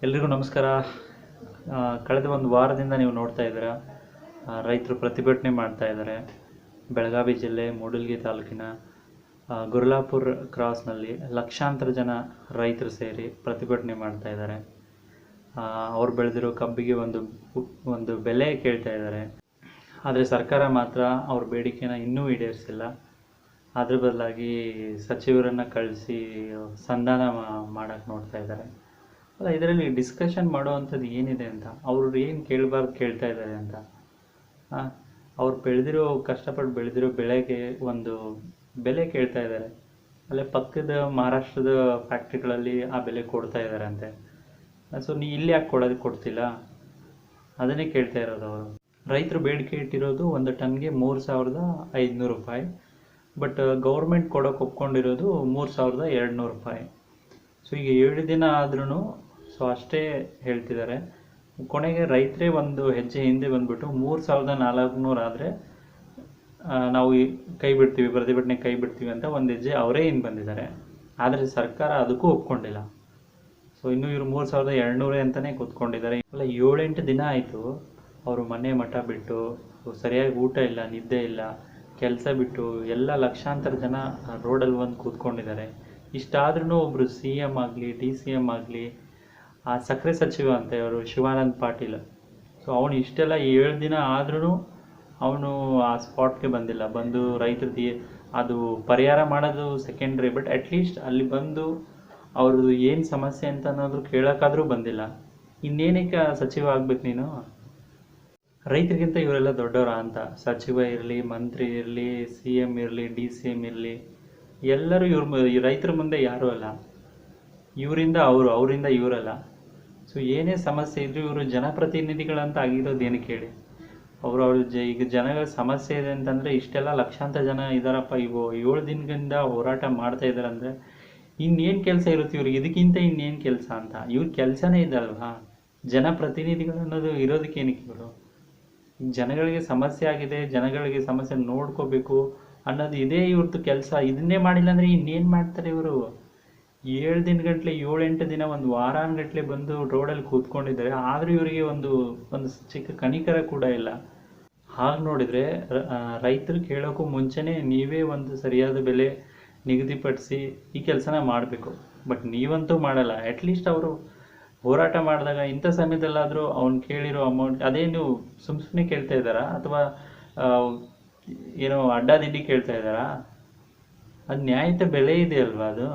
ಎಲ್ರಿಗೂ ನಮಸ್ಕಾರ. ಕಳೆದ ಒಂದು ವಾರದಿಂದ ನೀವು ನೋಡ್ತಾ ಇದ್ದೀರಾ, ರೈತರು ಪ್ರತಿಭಟನೆ ಮಾಡ್ತಾ ಇದ್ದಾರೆ. ಬೆಳಗಾವಿ ಜಿಲ್ಲೆ ಮೂಡಲಗಿ ತಾಲೂಕಿನ ಗುರ್ಲಾಪುರ್ ಕ್ರಾಸ್ನಲ್ಲಿ ಲಕ್ಷಾಂತರ ಜನ ರೈತರು ಸೇರಿ ಪ್ರತಿಭಟನೆ ಮಾಡ್ತಾ ಇದ್ದಾರೆ. ಅವ್ರು ಬೆಳೆದಿರೋ ಕಬ್ಬಿಗೆ ಒಂದು ಬೆಲೆ ಕೇಳ್ತಾ ಇದ್ದಾರೆ. ಆದರೆ ಸರ್ಕಾರ ಮಾತ್ರ ಅವ್ರ ಬೇಡಿಕೆನ ಇನ್ನೂ ಈಡೇರಿಸಿಲ್ಲ. ಅದ್ರ ಬದಲಾಗಿ ಸಚಿವರನ್ನು ಕಳಿಸಿ ಸಂಧಾನ ಮಾಡೋಕ್ಕೆ ನೋಡ್ತಾ ಇದ್ದಾರೆ. ಅಲ್ಲ, ಇದರಲ್ಲಿ ಡಿಸ್ಕಷನ್ ಮಾಡುವಂಥದ್ದು ಏನಿದೆ ಅಂತ, ಅವರು ಏನು ಕೇಳಬಾರ್ದು ಕೇಳ್ತಾ ಇದ್ದಾರೆ ಅಂತ. ಅವ್ರು ಕಷ್ಟಪಟ್ಟು ಬೆಳೆದಿರೋ ಬೆಳೆಗೆ ಒಂದು ಬೆಲೆ ಕೇಳ್ತಾ ಇದ್ದಾರೆ. ಅಲ್ಲೇ ಪಕ್ಕದ ಮಹಾರಾಷ್ಟ್ರದ ಫ್ಯಾಕ್ಟ್ರಿಗಳಲ್ಲಿ ಆ ಬೆಲೆ ಕೊಡ್ತಾ ಇದ್ದಾರೆ ಅಂತೆ. ಸೊ ಇಲ್ಲಿ ಯಾಕೆ ಕೊಡ್ತಿಲ್ಲ, ಅದನ್ನೇ ಕೇಳ್ತಾ ಇರೋದು ಅವರು. ರೈತರು ಬೇಡಿಕೆ ಇಟ್ಟಿರೋದು ಒಂದು ಟನ್ಗೆ 3,500 ರೂಪಾಯಿ, ಬಟ್ ಗೌರ್ಮೆಂಟ್ ಕೊಡೋಕೆ ಒಪ್ಕೊಂಡಿರೋದು 3,200 ರೂಪಾಯಿ. ಸೊ ಈಗ 7 ದಿನ ಆದ್ರೂ ಅಷ್ಟೇ ಹೇಳ್ತಿದ್ದಾರೆ. ಕೊನೆಗೆ ರೈತರೇ ಒಂದು ಹೆಜ್ಜೆ ಹಿಂದೆ ಬಂದ್ಬಿಟ್ಟು 3,400 ಆದರೆ ನಾವು ಪ್ರತಿಭಟನೆ ಕೈ ಬಿಡ್ತೀವಿ ಅಂತ ಒಂದು ಹೆಜ್ಜೆ ಅವರೇ ಹಿಂದೆ ಬಂದಿದ್ದಾರೆ. ಆದರೆ ಸರ್ಕಾರ ಅದಕ್ಕೂ ಒಪ್ಕೊಂಡಿಲ್ಲ. ಸೊ ಇನ್ನು ಇವರು 3,200 ಅಂತಲೇ ಕೂತ್ಕೊಂಡಿದ್ದಾರೆ. ಅಲ್ಲ, 7-8 ದಿನ ಆಯಿತು ಅವರು ಮನೆ ಮಠ ಬಿಟ್ಟು, ಸರಿಯಾಗಿ ಊಟ ಇಲ್ಲ, ನಿದ್ದೆ ಇಲ್ಲ, ಕೆಲಸ ಬಿಟ್ಟು ಎಲ್ಲ ಲಕ್ಷಾಂತರ ಜನ ರೋಡಲ್ಲಿ ಬಂದು ಕೂತ್ಕೊಂಡಿದ್ದಾರೆ. ಇಷ್ಟಾದ್ರೂ ಒಬ್ಬರು CM ಆಗಲಿ DCM ಆಗಲಿ, ಆ ಸಕ್ಕರೆ ಸಚಿವ ಅಂತ ಅವರು ಶಿವಾನಂದ ಪಾಟೀಲ್, ಸೊ ಅವನು ಇಷ್ಟೆಲ್ಲ 7 ದಿನ ಆದ್ರೂ ಅವನು ಆ ಸ್ಪಾಟ್ಗೆ ಬಂದಿಲ್ಲ. ಬಂದು ರೈತರದ್ದು ಅದು ಪರಿಹಾರ ಮಾಡೋದು ಸೆಕೆಂಡ್ರಿ, ಬಟ್ ಅಟ್ಲೀಸ್ಟ್ ಅಲ್ಲಿ ಬಂದು ಅವ್ರದ್ದು ಏನು ಸಮಸ್ಯೆ ಅಂತ ಅನ್ನೋದು ಕೇಳೋಕ್ಕಾದರೂ ಬಂದಿಲ್ಲ. ಇನ್ನೇನಕ್ಕೆ ಸಚಿವ ಆಗ್ಬೇಕು ನೀನು? ರೈತರಿಗಿಂತ ಇವರೆಲ್ಲ ದೊಡ್ಡವರ ಅಂತ? ಸಚಿವ ಇರಲಿ, ಮಂತ್ರಿ ಇರಲಿ, CM ಇರಲಿ, DCM ಇರಲಿ, ಎಲ್ಲರೂ ರೈತರ ಮುಂದೆ ಯಾರೂ ಅಲ್ಲ. ಇವರಿಂದ ಅವರಿಂದ ಇವರಲ್ಲ. ಸೊ ಏನೇ ಸಮಸ್ಯೆ ಇದ್ರೂ ಇವರು ಜನಪ್ರತಿನಿಧಿಗಳಂತ ಆಗಿರೋದು ಏನಕ್ಕೆ ಹೇಳಿ? ಈಗ ಜನಗಳ ಸಮಸ್ಯೆ ಇದೆ ಅಂತಂದರೆ ಇಷ್ಟೆಲ್ಲ ಲಕ್ಷಾಂತರ ಜನ ಇದ್ದಾರಪ್ಪ, 7 ದಿನದಿಂದ ಹೋರಾಟ ಮಾಡ್ತಾ ಇದ್ದಾರೆ ಅಂದರೆ ಇನ್ನೇನು ಕೆಲಸ ಇರುತ್ತೆ ಇವ್ರಿಗೆ? ಇದಕ್ಕಿಂತ ಇನ್ನೇನು ಕೆಲಸ ಅಂತ? ಇವ್ರ ಕೆಲಸನೇ ಇದಲ್ವಾ? ಜನಪ್ರತಿನಿಧಿಗಳು ಅನ್ನೋದು ಇರೋದಕ್ಕೆ ಏನಕ್ಕೆ ಇವರು? ಜನಗಳಿಗೆ ಸಮಸ್ಯೆ ಆಗಿದೆ, ಜನಗಳಿಗೆ ಸಮಸ್ಯೆ ನೋಡ್ಕೋಬೇಕು ಅನ್ನೋದು ಇದೇ ಇವ್ರದ್ದು ಕೆಲಸ. ಇದನ್ನೇ ಮಾಡಿಲ್ಲ ಅಂದರೆ ಇನ್ನೇನು ಮಾಡ್ತಾರೆ ಇವರು? 7 ದಿನಗಟ್ಟಲೆ, 7-8 ದಿನ, ಒಂದು ವಾರಾನ್ಗಟ್ಟಲೆ ಬಂದು ರೋಡಲ್ಲಿ ಕೂತ್ಕೊಂಡಿದ್ದಾರೆ. ಆದರೂ ಇವರಿಗೆ ಒಂದು ಚಿಕ್ಕ ಕನಿಕರ ಕೂಡ ಇಲ್ಲ. ಹಾಗೆ ನೋಡಿದರೆ ರೈತರು ಕೇಳೋಕ್ಕೂ ಮುಂಚೆನೇ ನೀವೇ ಒಂದು ಸರಿಯಾದ ಬೆಲೆ ನಿಗದಿಪಡಿಸಿ ಈ ಕೆಲಸನ ಮಾಡಬೇಕು. ಬಟ್ ನೀವಂತೂ ಮಾಡಲ್ಲ. ಅಟ್ಲೀಸ್ಟ್ ಅವರು ಹೋರಾಟ ಮಾಡಿದಾಗ ಇಂಥ ಸಮಯದಲ್ಲಾದರೂ ಅವ್ನು ಕೇಳಿರೋ ಅಮೌಂಟ್, ಅದೇ ನೀವು ಸುಮ್ಮನೆ ಕೇಳ್ತಾ ಇದ್ದಾರಾ ಅಥವಾ ಏನೋ ಅಡ್ಡಾದಿಡ್ಡಿ ಕೇಳ್ತಾ ಇದ್ದಾರಾ? ಅದು ನ್ಯಾಯಯುತ ಬೆಲೆ ಇದೆ ಅಲ್ವಾ? ಅದು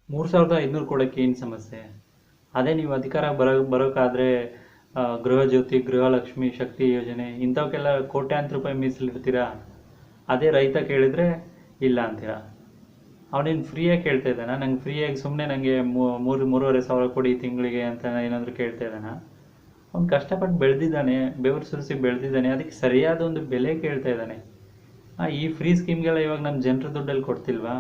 3,500 ಕೊಡೋಕ್ಕೆ ಏನು ಸಮಸ್ಯೆ? ಅದೇ ನೀವು ಅಧಿಕಾರ ಬರೋಕ್ಕಾದರೆ ಗೃಹಜ್ಯೋತಿ, ಗೃಹಲಕ್ಷ್ಮಿ, ಶಕ್ತಿ ಯೋಜನೆ ಇಂಥವಕ್ಕೆಲ್ಲ ಕೋಟ್ಯಾಂತರ ರೂಪಾಯಿ ಮೀಸಲಿಡ್ತೀರಾ. ಅದೇ ರೈತ ಕೇಳಿದರೆ ಇಲ್ಲ ಅಂತೀರಾ. ಅವನೇನು ಫ್ರೀಯಾಗಿ ಕೇಳ್ತಾ ಇದ್ದಾನ? ನಂಗೆ ಫ್ರೀಯಾಗಿ ಸುಮ್ಮನೆ ನನಗೆ 3,500 ಕೊಡಿ ತಿಂಗಳಿಗೆ ಅಂತ ಏನಾದರೂ ಕೇಳ್ತಾ ಇದ್ದಾನ? ಅವ್ನು ಕಷ್ಟಪಟ್ಟು ಬೆಳೆದಿದ್ದಾನೆ, ಬೆವರು ಸುರಿಸಿ ಬೆಳೆದಿದ್ದಾನೆ, ಅದಕ್ಕೆ ಸರಿಯಾದ ಒಂದು ಬೆಲೆ ಕೇಳ್ತಾ ಇದ್ದಾನೆ. ಈ ಫ್ರೀ ಸ್ಕೀಮ್ಗೆಲ್ಲ ಇವಾಗ ನಮ್ಮ ಜನರ ದುಡ್ಡಲ್ಲಿ ಕೊಡ್ತಿಲ್ವಾ?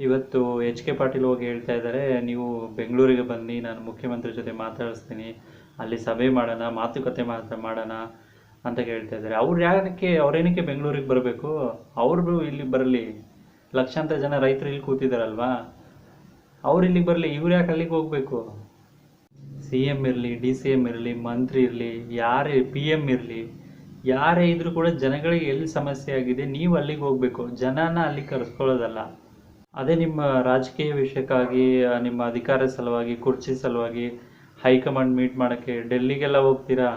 ಇವತ್ತು HK ಪಾಟೀಲ್ ಹೋಗಿ ಹೇಳ್ತಾ ಇದ್ದಾರೆ, ನೀವು ಬೆಂಗಳೂರಿಗೆ ಬನ್ನಿ, ನಾನು ಮುಖ್ಯಮಂತ್ರಿ ಜೊತೆ ಮಾತಾಡಿಸ್ತೀನಿ, ಅಲ್ಲಿ ಸಭೆ ಮಾಡೋಣ, ಮಾತುಕತೆ ಮಾಡೋಣ ಅಂತ ಹೇಳ್ತಾ ಇದ್ದಾರೆ. ಅವ್ರೇನಕ್ಕೆ ಬೆಂಗಳೂರಿಗೆ ಬರಬೇಕು? ಅವ್ರು ಇಲ್ಲಿ ಬರಲಿ. ಲಕ್ಷಾಂತರ ಜನ ರೈತರು ಇಲ್ಲಿ ಕೂತಿದ್ದಾರಲ್ವಾ, ಅವ್ರು ಇಲ್ಲಿಗೆ ಬರಲಿ. ಇವ್ರು ಯಾಕೆ ಅಲ್ಲಿಗೆ ಹೋಗಬೇಕು? CM ಇರಲಿ, DCM ಇರಲಿ, ಮಂತ್ರಿ ಇರಲಿ, ಯಾರೇ PM ಇರಲಿ, ಯಾರೇ ಇದ್ರೂ ಕೂಡ ಜನಗಳಿಗೆ ಎಲ್ಲಿ ಸಮಸ್ಯೆ ಆಗಿದೆ ನೀವು ಅಲ್ಲಿಗೆ ಹೋಗಬೇಕು, ಜನನ ಅಲ್ಲಿ ಕರೆಸ್ಕೊಳ್ಳೋದಲ್ಲ. ಅದೇ ನಿಮ್ಮ ರಾಜಕೀಯ ವಿಷಯಕ್ಕಾಗಿ, ನಿಮ್ಮ ಅಧಿಕಾರ ಸಲುವಾಗಿ, ಕುರ್ಚಿ ಸಲುವಾಗಿ ಹೈಕಮಾಂಡ್ ಮೀಟ್ ಮಾಡೋಕ್ಕೆ ಡೆಲ್ಲಿಗೆಲ್ಲ ಹೋಗ್ತೀರಾ,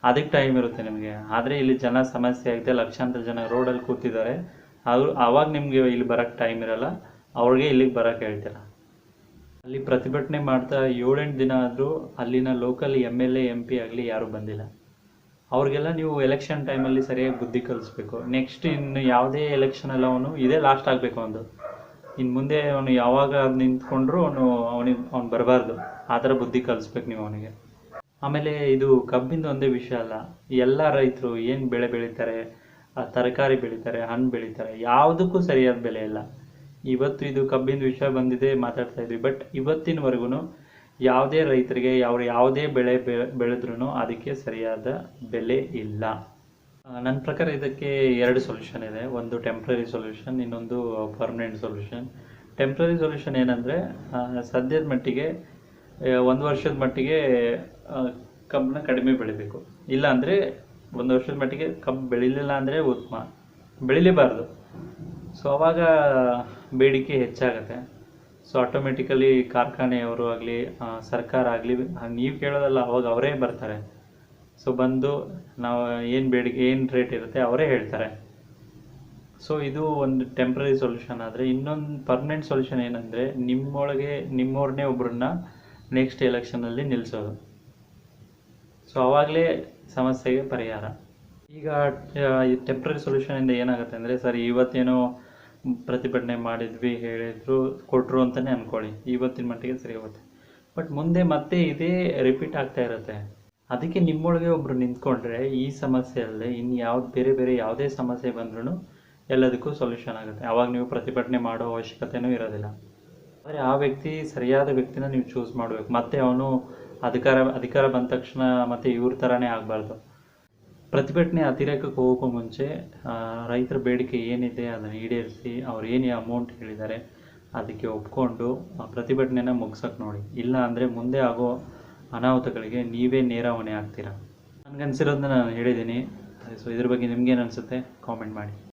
ಅದಕ್ಕೆ ಟೈಮ್ ಇರುತ್ತೆ ನಿಮಗೆ. ಆದರೆ ಇಲ್ಲಿ ಜನ ಸಮಸ್ಯೆ ಆಗಿದೆ, ಲಕ್ಷಾಂತರ ಜನ ರೋಡಲ್ಲಿ ಕೂತಿದ್ದಾರೆ, ಆವಾಗ ನಿಮಗೆ ಇಲ್ಲಿ ಬರೋಕ್ಕೆ ಟೈಮ್ ಇರಲ್ಲ, ಅವ್ರಿಗೆ ಇಲ್ಲಿಗೆ ಬರೋಕ್ಕೆ ಹೇಳ್ತೀರ. ಅಲ್ಲಿ ಪ್ರತಿಭಟನೆ ಮಾಡ್ತಾ 7-8 ದಿನ ಆದರೂ ಅಲ್ಲಿನ ಲೋಕಲ್ MLA MP ಆಗಲಿ ಯಾರೂ ಬಂದಿಲ್ಲ. ಅವ್ರಿಗೆಲ್ಲ ನೀವು ಎಲೆಕ್ಷನ್ ಟೈಮಲ್ಲಿ ಸರಿಯಾಗಿ ಬುದ್ಧಿ ಕಲಿಸ್ಬೇಕು. ನೆಕ್ಸ್ಟ್ ಇನ್ನು ಯಾವುದೇ ಎಲೆಕ್ಷನಲ್ಲಿ ಅವನು ಇದೇ ಲಾಸ್ಟ್ ಆಗಬೇಕು. ಇನ್ನು ಮುಂದೆ ಅವನು ಯಾವಾಗ ನಿಂತ್ಕೊಂಡ್ರು ಅವ್ನು ಬರಬಾರ್ದು. ಆ ಥರ ಬುದ್ಧಿ ಕಲಿಸ್ಬೇಕು ನೀವು ಅವನಿಗೆ. ಆಮೇಲೆ ಇದು ಕಬ್ಬಿಂದು ಒಂದೇ ವಿಷಯ ಅಲ್ಲ, ಎಲ್ಲ ರೈತರು ಏನು ಬೆಳೆ ಬೆಳೀತಾರೆ, ತರಕಾರಿ ಬೆಳೀತಾರೆ, ಹಣ್ಣು ಬೆಳೀತಾರೆ, ಯಾವುದಕ್ಕೂ ಸರಿಯಾದ ಬೆಲೆ ಇಲ್ಲ. ಇವತ್ತು ಇದು ಕಬ್ಬಿನ ವಿಷಯ ಬಂದಿದೆ, ಮಾತಾಡ್ತಾ ಇದ್ವಿ. ಬಟ್ ಇವತ್ತಿನವರೆಗೂ ಯಾವುದೇ ರೈತರಿಗೆ ಯಾವುದೇ ಬೆಳೆ ಬೆಳೆದ್ರೂ ಅದಕ್ಕೆ ಸರಿಯಾದ ಬೆಲೆ ಇಲ್ಲ. ನನ್ನ ಪ್ರಕಾರ ಇದಕ್ಕೆ 2 ಸೊಲ್ಯೂಷನ್ ಇದೆ. ಒಂದು ಟೆಂಪ್ರರಿ ಸೊಲ್ಯೂಷನ್, ಇನ್ನೊಂದು ಪರ್ಮನೆಂಟ್ ಸೊಲ್ಯೂಷನ್. ಟೆಂಪ್ರರಿ ಸೊಲ್ಯೂಷನ್ ಏನಂದರೆ, ಸದ್ಯದ ಮಟ್ಟಿಗೆ ಒಂದು ವರ್ಷದ ಮಟ್ಟಿಗೆ ಕಬ್ಬನ್ನ ಕಡಿಮೆ ಬೆಳಿಬೇಕು. ಇಲ್ಲ ಅಂದರೆ ಒಂದು ವರ್ಷದ ಮಟ್ಟಿಗೆ ಕಬ್ಬು ಬೆಳಿಲಿಲ್ಲ ಅಂದರೆ ಉತ್ತಮ, ಬೆಳಿಲೇಬಾರ್ದು. ಸೊ ಅವಾಗ ಬೇಡಿಕೆ ಹೆಚ್ಚಾಗತ್ತೆ. ಸೊ ಆಟೋಮೆಟಿಕಲಿ ಕಾರ್ಖಾನೆಯವರು ಆಗಲಿ, ಸರ್ಕಾರ ಆಗಲಿ, ನೀವು ಕೇಳೋದಲ್ಲ, ಅವಾಗ ಅವರೇ ಬರ್ತಾರೆ. ಸೊ ಬಂದು ನಾವು ಏನು ಬೇಡಿಕೆ, ಏನು ರೇಟ್ ಇರುತ್ತೆ ಅವರೇ ಹೇಳ್ತಾರೆ. ಸೊ ಇದು ಒಂದು ಟೆಂಪ್ರರಿ ಸೊಲ್ಯೂಷನ್. ಆದರೆ ಇನ್ನೊಂದು ಪರ್ಮನೆಂಟ್ ಸೊಲ್ಯೂಷನ್ ಏನಂದರೆ, ನಿಮ್ಮವ್ರನ್ನೇ ಒಬ್ಬರನ್ನ ನೆಕ್ಸ್ಟ್ ಎಲೆಕ್ಷನಲ್ಲಿ ನಿಲ್ಲಿಸೋದು. ಸೊ ಆವಾಗಲೇ ಸಮಸ್ಯೆಗೆ ಪರಿಹಾರ. ಈಗ ಈ ಟೆಂಪ್ರರಿ ಸೊಲ್ಯೂಷನಿಂದ ಏನಾಗುತ್ತೆ ಅಂದರೆ, ಸರಿ ಇವತ್ತೇನೋ ಪ್ರತಿಭಟನೆ ಮಾಡಿದ್ವಿ, ಹೇಳಿದ್ರು, ಕೊಟ್ಟರು ಅಂತಲೇ ಅಂದ್ಕೊಳ್ಳಿ, ಇವತ್ತಿನ ಮಟ್ಟಿಗೆ ಸರಿ ಹೋಗುತ್ತೆ. ಬಟ್ ಮುಂದೆ ಮತ್ತೆ ಇದೇ ರಿಪೀಟ್ ಆಗ್ತಾ ಇರುತ್ತೆ. ಅದಕ್ಕೆ ನಿಮ್ಮೊಳಗೆ ಒಬ್ಬರು ನಿಂತ್ಕೊಂಡ್ರೆ ಈ ಸಮಸ್ಯೆಯಲ್ಲೇ ಇನ್ನು ಯಾವ್ದು ಬೇರೆ ಯಾವುದೇ ಸಮಸ್ಯೆ ಬಂದ್ರೂ ಎಲ್ಲದಕ್ಕೂ ಸೊಲ್ಯೂಷನ್ ಆಗುತ್ತೆ. ಆವಾಗ ನೀವು ಪ್ರತಿಭಟನೆ ಮಾಡೋ ಅವಶ್ಯಕತೆಯೂ ಇರೋದಿಲ್ಲ. ಆದರೆ ಆ ವ್ಯಕ್ತಿ, ಸರಿಯಾದ ವ್ಯಕ್ತಿನ ನೀವು ಚೂಸ್ ಮಾಡಬೇಕು. ಮತ್ತು ಅವನು ಅಧಿಕಾರ ಬಂದ ತಕ್ಷಣ ಮತ್ತು ಇವ್ರ ಥರನೇ ಆಗಬಾರ್ದು. ಪ್ರತಿಭಟನೆ ಅತಿರೇಕಕ್ಕೆ ಹೋಗೋಕ್ಕೂ ಮುಂಚೆ ರೈತರ ಬೇಡಿಕೆ ಏನಿದೆ ಅದನ್ನು ಈಡೇರಿಸಿ, ಅವ್ರು ಏನು ಅಮೌಂಟ್ ಹೇಳಿದ್ದಾರೆ ಅದಕ್ಕೆ ಒಪ್ಕೊಂಡು ಪ್ರತಿಭಟನೆನ ಮುಗ್ಸೋಕ್ಕೆ ನೋಡಿ. ಇಲ್ಲ ಅಂದರೆ ಮುಂದೆ ಆಗೋ ಅನಾಹುತಗಳಿಗೆ ನೀವೇ ನೇರ ಹೊಣೆ ಆಗ್ತೀರಾ. ನನಗನ್ಸಿರೋದನ್ನ ನಾನು ಹೇಳಿದ್ದೀನಿ. ಸೊ ಇದ್ರ ಬಗ್ಗೆ ನಿಮ್ಗೇನು ಅನಿಸುತ್ತೆ ಕಾಮೆಂಟ್ ಮಾಡಿ.